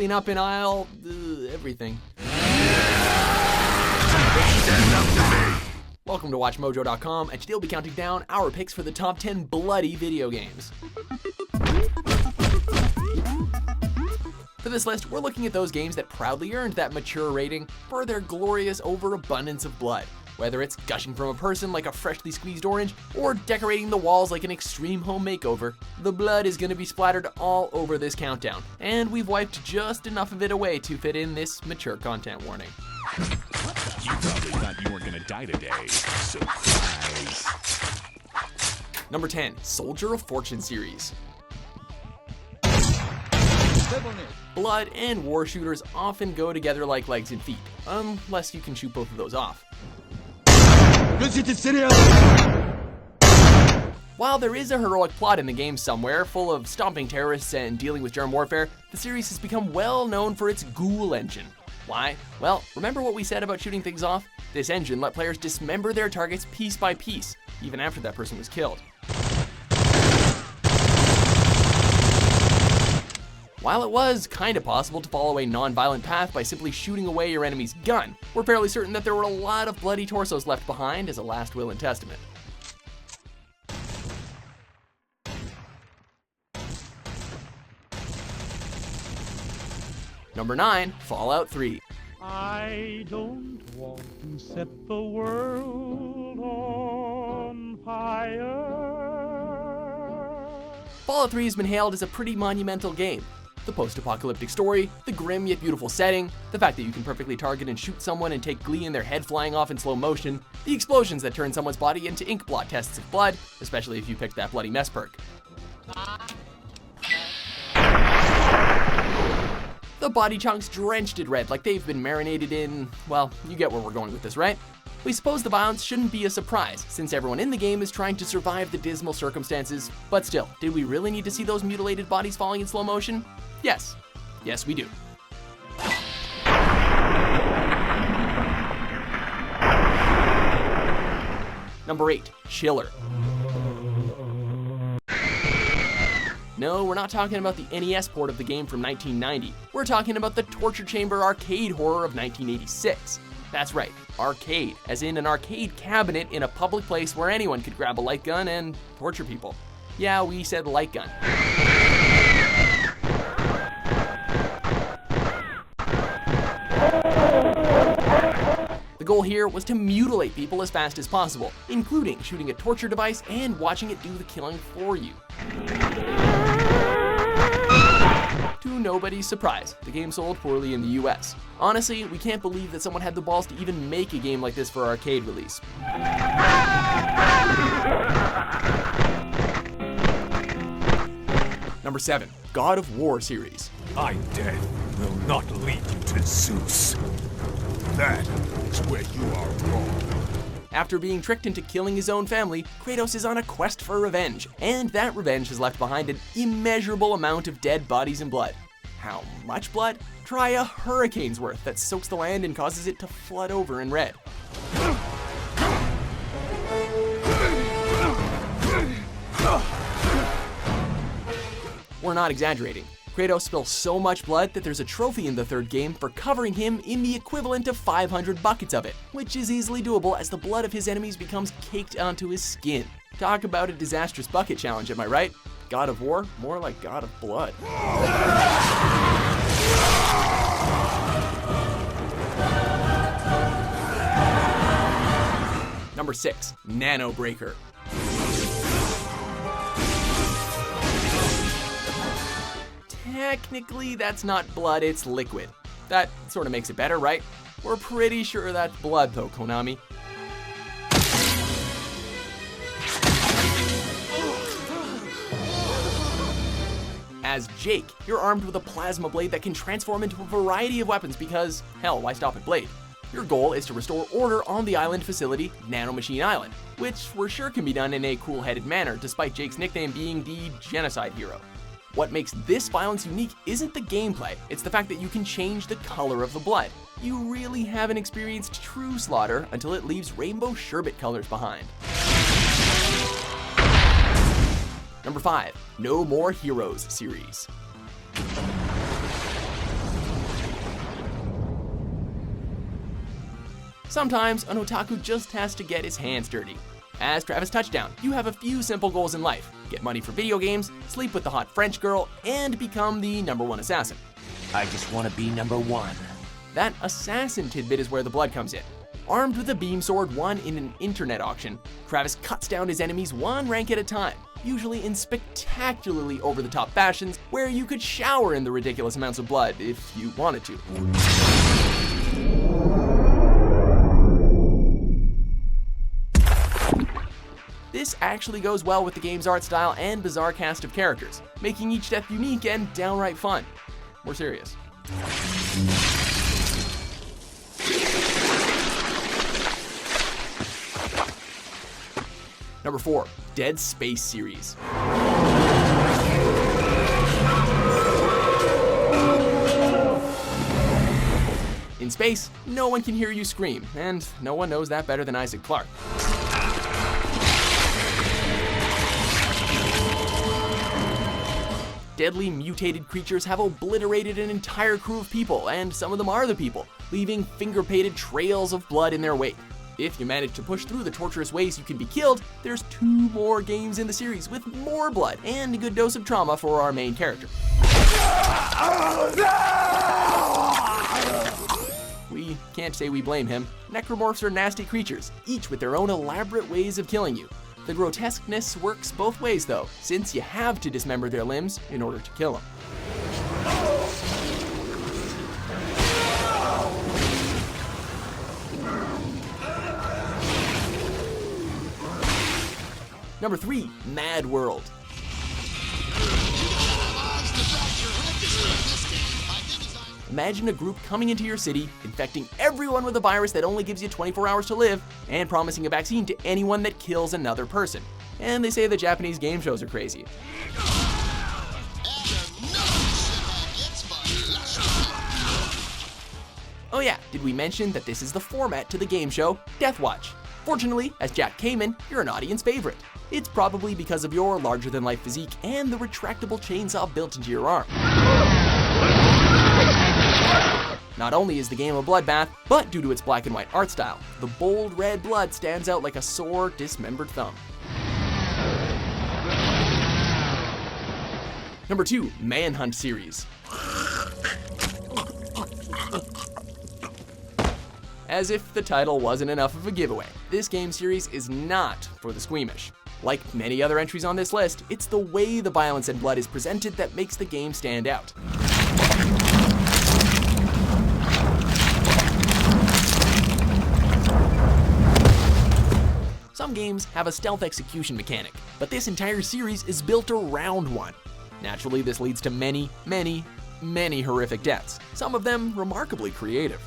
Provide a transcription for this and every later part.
clean up in aisle everything. Welcome to WatchMojo.com, and today we'll be counting down our picks for the top 10 bloody video games. For this list, we're looking at those games that proudly earned that mature rating for their glorious overabundance of blood. Whether it's gushing from a person like a freshly squeezed orange, or decorating the walls like an extreme home makeover, the blood is going to be splattered all over this countdown, and we've wiped just enough of it away to fit in this mature content warning. You probably thought you weren't gonna die today. Surprise. Number 10, Soldier of Fortune series. Blood and war shooters often go together like legs and feet, unless you can shoot both of those off. While there is a heroic plot in the game somewhere, full of stomping terrorists and dealing with germ warfare, the series has become well known for its ghoul engine. Why? Well, remember what we said about shooting things off? This engine let players dismember their targets piece by piece, even after that person was killed. While it was kinda possible to follow a non-violent path by simply shooting away your enemy's gun, we're fairly certain that there were a lot of bloody torsos left behind as a last will and testament. Number 9, Fallout 3. I don't want to set the world on fire. Fallout 3 has been hailed as a pretty monumental game. The post-apocalyptic story, the grim yet beautiful setting, the fact that you can perfectly target and shoot someone and take glee in their head flying off in slow motion, the explosions that turn someone's body into ink blot tests of blood, especially if you pick that bloody mess perk. The body chunks drenched in red like they've been marinated in, well, you get where we're going with this, right? We suppose the violence shouldn't be a surprise, since everyone in the game is trying to survive the dismal circumstances, but still, did we really need to see those mutilated bodies falling in slow motion? Yes. Yes, we do. Number 8, Chiller. No, we're not talking about the NES port of the game from 1990. We're talking about the torture chamber arcade horror of 1986. That's right, arcade, as in an arcade cabinet in a public place where anyone could grab a light gun and torture people. Yeah, we said light gun. The goal here was to mutilate people as fast as possible, including shooting a torture device and watching it do the killing for you. To nobody's surprise, the game sold poorly in the US. Honestly, we can't believe that someone had the balls to even make a game like this for arcade release. Number 7, God of War series. My death will not lead you to Zeus. That is where you are wrong. After being tricked into killing his own family, Kratos is on a quest for revenge, and that revenge has left behind an immeasurable amount of dead bodies and blood. How much blood? Try a hurricane's worth that soaks the land and causes it to flood over in red. We're not exaggerating. Kratos spills so much blood that there's a trophy in the third game for covering him in the equivalent of 500 buckets of it, which is easily doable as the blood of his enemies becomes caked onto his skin. Talk about a disastrous bucket challenge, am I right? God of War? More like God of Blood. Number 6, Nano Breaker. Technically, that's not blood, it's liquid. That sort of makes it better, right? We're pretty sure that's blood though, Konami. As Jake, you're armed with a plasma blade that can transform into a variety of weapons because, hell, why stop at blade? Your goal is to restore order on the island facility, Nanomachine Island, which we're sure can be done in a cool-headed manner despite Jake's nickname being the genocide hero. What makes this violence unique isn't the gameplay, it's the fact that you can change the color of the blood. You really haven't experienced true slaughter until it leaves rainbow sherbet colors behind. Number 5, No More Heroes series. Sometimes an otaku just has to get his hands dirty. As Travis Touchdown, you have a few simple goals in life: get money for video games, sleep with the hot French girl, and become the #1 assassin. I just want to be #1. That assassin tidbit is where the blood comes in. Armed with a beam sword won in an internet auction, Travis cuts down his enemies one rank at a time, usually in spectacularly over-the-top fashions where you could shower in the ridiculous amounts of blood if you wanted to. This actually goes well with the game's art style and bizarre cast of characters, making each death unique and downright fun. We're serious. Number 4, Dead Space series. In space, no one can hear you scream, and no one knows that better than Isaac Clarke. Deadly mutated creatures have obliterated an entire crew of people, and some of them are the people, leaving finger-painted trails of blood in their wake. If you manage to push through the torturous ways you can be killed, there's 2 more games in the series with more blood and a good dose of trauma for our main character. We can't say we blame him. Necromorphs are nasty creatures, each with their own elaborate ways of killing you. The grotesqueness works both ways though, since you have to dismember their limbs in order to kill them. Number 3, MadWorld. Imagine a group coming into your city, infecting everyone with a virus that only gives you 24 hours to live, and promising a vaccine to anyone that kills another person. And they say the Japanese game shows are crazy. Oh yeah, did we mention that this is the format to the game show, Death Watch? Fortunately, as Jack Kamen, you're an audience favorite. It's probably because of your larger-than-life physique and the retractable chainsaw built into your arm. Not only is the game a bloodbath, but due to its black and white art style, the bold red blood stands out like a sore, dismembered thumb. Number 2, Manhunt series. As if the title wasn't enough of a giveaway, this game series is not for the squeamish. Like many other entries on this list, it's the way the violence and blood is presented that makes the game stand out. Some games have a stealth execution mechanic, but this entire series is built around one. Naturally, this leads to many horrific deaths, some of them remarkably creative.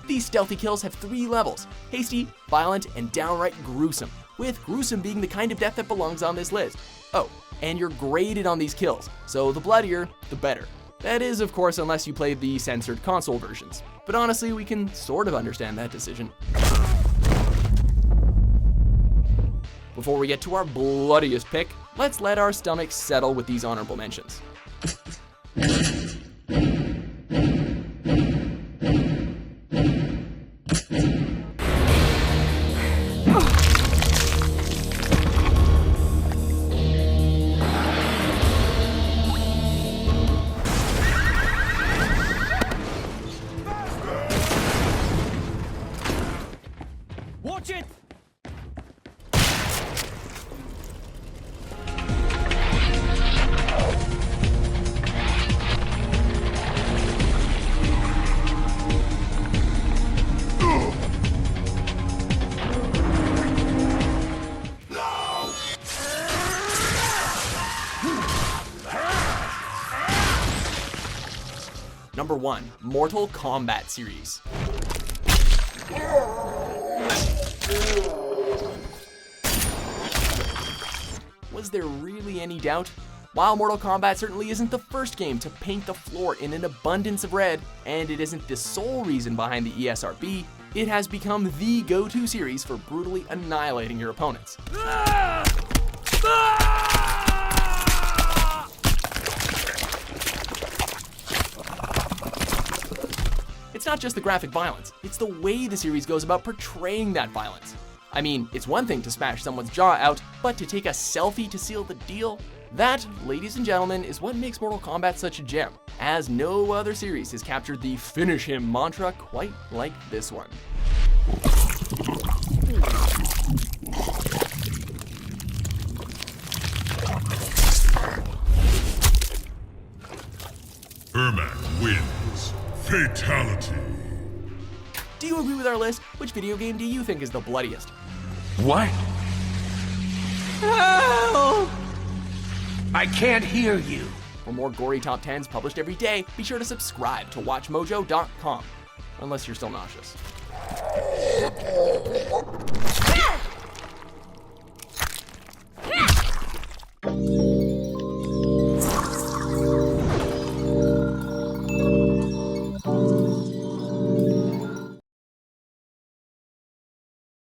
These stealthy kills have 3 levels: hasty, violent, and downright gruesome, with gruesome being the kind of death that belongs on this list. Oh, and you're graded on these kills, so the bloodier, the better. That is, of course, unless you play the censored console versions. But honestly, we can sort of understand that decision. Before we get to our bloodiest pick, let's let our stomachs settle with these honorable mentions. Watch it! Number 1, Mortal Kombat series. Was there really any doubt? While Mortal Kombat certainly isn't the first game to paint the floor in an abundance of red, and it isn't the sole reason behind the ESRB, it has become the go-to series for brutally annihilating your opponents. It's not just the graphic violence, it's the way the series goes about portraying that violence. I mean, it's one thing to smash someone's jaw out, but to take a selfie to seal the deal? That, ladies and gentlemen, is what makes Mortal Kombat such a gem, as no other series has captured the finish him mantra quite like this one. Ermac wins. Fatality. Do you agree with our list? Which video game do you think is the bloodiest? What? Help! I can't hear you. For more gory top 10s published every day, be sure to subscribe to WatchMojo.com. Unless you're still nauseous.